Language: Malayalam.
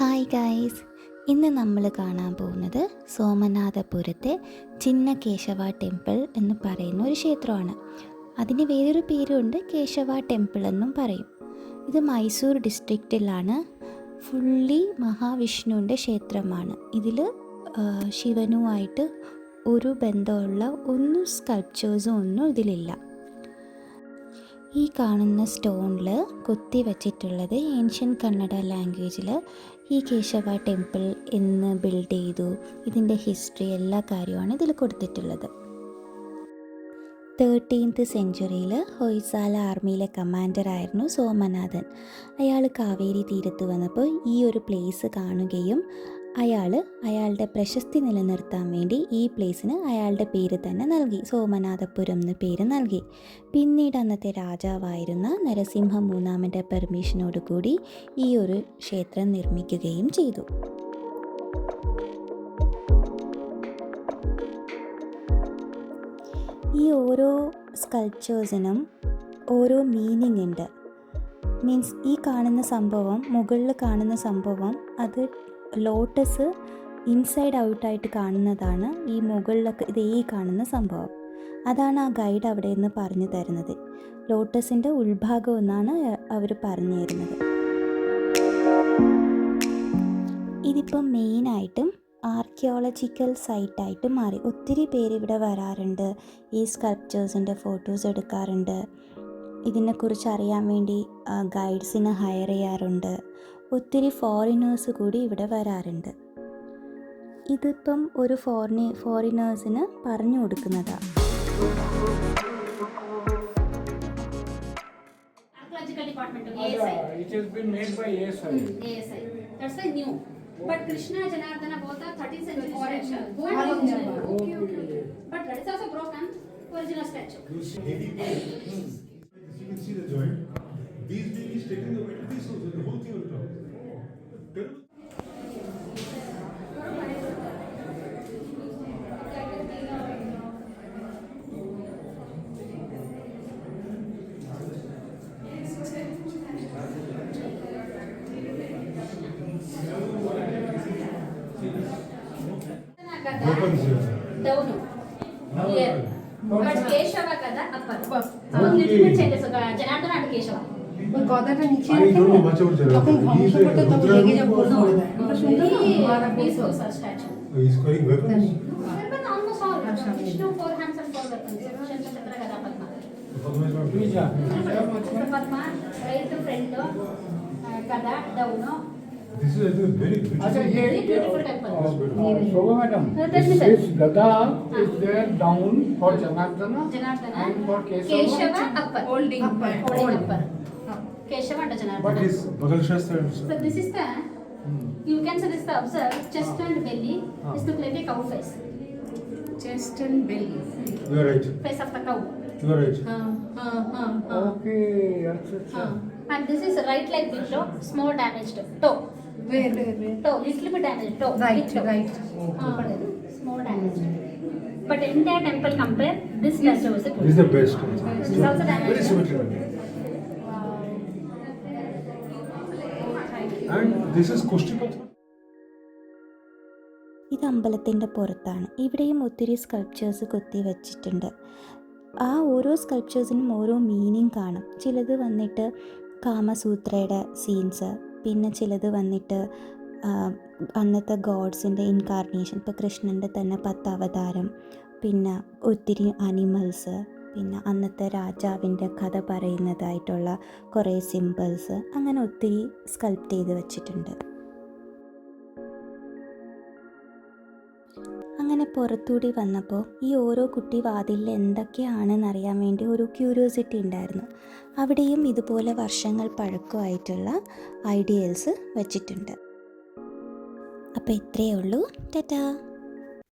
ഹായ് ഗൈസ്, ഇന്ന് നമ്മൾ കാണാൻ പോകുന്നത് സോമനാഥപുരത്തെ ചിന്ന കേശവ ടെമ്പിൾ എന്ന് പറയുന്ന ഒരു ക്ഷേത്രമാണ്. അതിന് വേറൊരു പേരുണ്ട്, കേശവ ടെമ്പിൾ എന്നും പറയും. ഇത് മൈസൂർ ഡിസ്ട്രിക്റ്റിലാണ്. ഫുള്ളി മഹാവിഷ്ണുവിൻ്റെ ക്ഷേത്രമാണ്. ഇതിൽ ശിവനുമായിട്ട് ഒരു ബന്ധമുള്ള ഒന്നും സ്കൾപ്ചേഴ്സും ഒന്നും ഇതിലില്ല. ഈ കാണുന്ന സ്റ്റോണിൽ കൊത്തി വച്ചിട്ടുള്ളത് ഏൻഷ്യൻ കന്നഡ ലാംഗ്വേജിൽ ഈ കേശവ ടെമ്പിൾ എന്ന് ബിൽഡ് ചെയ്തു, ഇതിൻ്റെ ഹിസ്റ്ററി എല്ലാ കാര്യമാണ് ഇതിൽ കൊടുത്തിട്ടുള്ളത്. 13th സെഞ്ച്വറിയിൽ ഹൊയ്സാല ആർമിയിലെ കമാൻഡറായിരുന്നു സോമനാഥൻ. അയാൾ കാവേരി തീരത്ത് വന്നപ്പോൾ ഈ ഒരു പ്ലേസ് കാണുകയും അയാളുടെ പ്രശസ്തി നിലനിർത്താൻ വേണ്ടി ഈ പ്ലേസിന് അയാളുടെ പേര് തന്നെ നൽകി, സോമനാഥപുരം എന്ന് പേര് നൽകി. പിന്നീട് അന്നത്തെ രാജാവായിരുന്ന നരസിംഹ മൂന്നാമൻ്റെ പെർമിഷനോടുകൂടി ഈ ഒരു ക്ഷേത്രം നിർമ്മിക്കുകയും ചെയ്തു. ഈ ഓരോ സ്കൾപ്ചേഴ്സിനും ഓരോ മീനിങ് ഉണ്ട്. മീൻസ് ഈ കാണുന്ന സംഭവം, മുകളിൽ കാണുന്ന സംഭവം, അത് ലോട്ടസ് ഇൻസൈഡ് ഔട്ടായിട്ട് കാണുന്നതാണ്. ഈ മുകളിലൊക്കെ ഈ കാണുന്ന സംഭവം അതാണ് ആ ഗൈഡ് അവിടെ നിന്ന് പറഞ്ഞു തരുന്നത്. ലോട്ടസിൻ്റെ ഉൾഭാഗം എന്നാണ് അവർ പറഞ്ഞു തരുന്നത്. ഇതിപ്പം മെയിനായിട്ടും ആർക്കിയോളജിക്കൽ സൈറ്റായിട്ട് മാറി. ഒത്തിരി പേര് ഇവിടെ വരാറുണ്ട്, ഈ സ്കൾപ്ചേഴ്സിൻ്റെ ഫോട്ടോസ് എടുക്കാറുണ്ട്, ഇതിനെക്കുറിച്ച് അറിയാൻ വേണ്ടി ഗൈഡ്സിനെ ഹയർ ചെയ്യാറുണ്ട്. ഒത്തിരി ഫോറിനേഴ്സ് കൂടി ഇവിടെ വരാറുണ്ട്. ഇതിപ്പം ഒരു ഫോറിനേഴ്സിന് പറഞ്ഞു കൊടുക്കുന്നതാണ്. But Krishna Janardana both are 13th century statue. But that is also broken. Original statue. You can see the joint. These being is taking the weight of these also. The whole thing will drop. Terrible. Down here. But Keshava kada upper. Some little bit changes. Janardana and Keshava. I don't know much about Janardana. He is a He is statue. He is carrying weapons. Weapon almost all. Vishnu 4 hands and 4 weapons. Shankhachakra Gada Padma. Padma, right to front, Gada, down. This is very beautiful. Very beautiful temple. Shobha madam, this Gada is there down for Janardana and for Keshava upper. holding Upper. Keshava and Janardana. What is Mughal Shastra? So this is the, you can say this, observe, chest and belly is look like a cow face. Chest and belly. You are right. Face of the cow. You are right. Okay, अच्छा. And this is right leg below, small damaged toe. Where? Toe, little bit damaged toe. Right, big toe. right. Small damaged. But entire temple compare, this statue is This is the best. This is also damaged. Very symmetrical. And this is Kushtipathar. ഇത് അമ്പലത്തിൻ്റെ പുറത്താണ്. ഇവിടെയും ഒത്തിരി സ്കൾപ്ചേഴ്സ് കൊത്തി വച്ചിട്ടുണ്ട്. ആ ഓരോ സ്കൾപ്ചേഴ്സിനും ഓരോ മീനിങ് കാണും. ചിലത് വന്നിട്ട് കാമസൂത്രയുടെ സീൻസ്, പിന്നെ ചിലത് വന്നിട്ട് അന്നത്തെ ഗോഡ്സിൻ്റെ ഇൻകാർണേഷൻ, ഇപ്പോൾ കൃഷ്ണൻ്റെ തന്നെ 10 അവതാരം, പിന്നെ ഒത്തിരി അനിമൽസ്, പിന്നെ അന്നത്തെ രാജാവിൻ്റെ കഥ പറയുന്നതായിട്ടുള്ള കുറേ സിമ്പിൾസ്, അങ്ങനെ ഒത്തിരി സ്കൾപ്റ്റ് ചെയ്ത് വച്ചിട്ടുണ്ട്. അങ്ങനെ പുറത്തൂടി വന്നപ്പോൾ ഈ ഓരോ കുട്ടി വാതിലിൽ എന്തൊക്കെയാണെന്നറിയാൻ വേണ്ടി ഒരു ക്യൂരിയോസിറ്റി ഉണ്ടായിരുന്നു. അവിടെയും ഇതുപോലെ വർഷങ്ങൾ പഴക്കമായിട്ടുള്ള ഐഡിയൽസ് വച്ചിട്ടുണ്ട്. അപ്പോൾ ഇത്രയേ ഉള്ളൂ. ടാറ്റാ.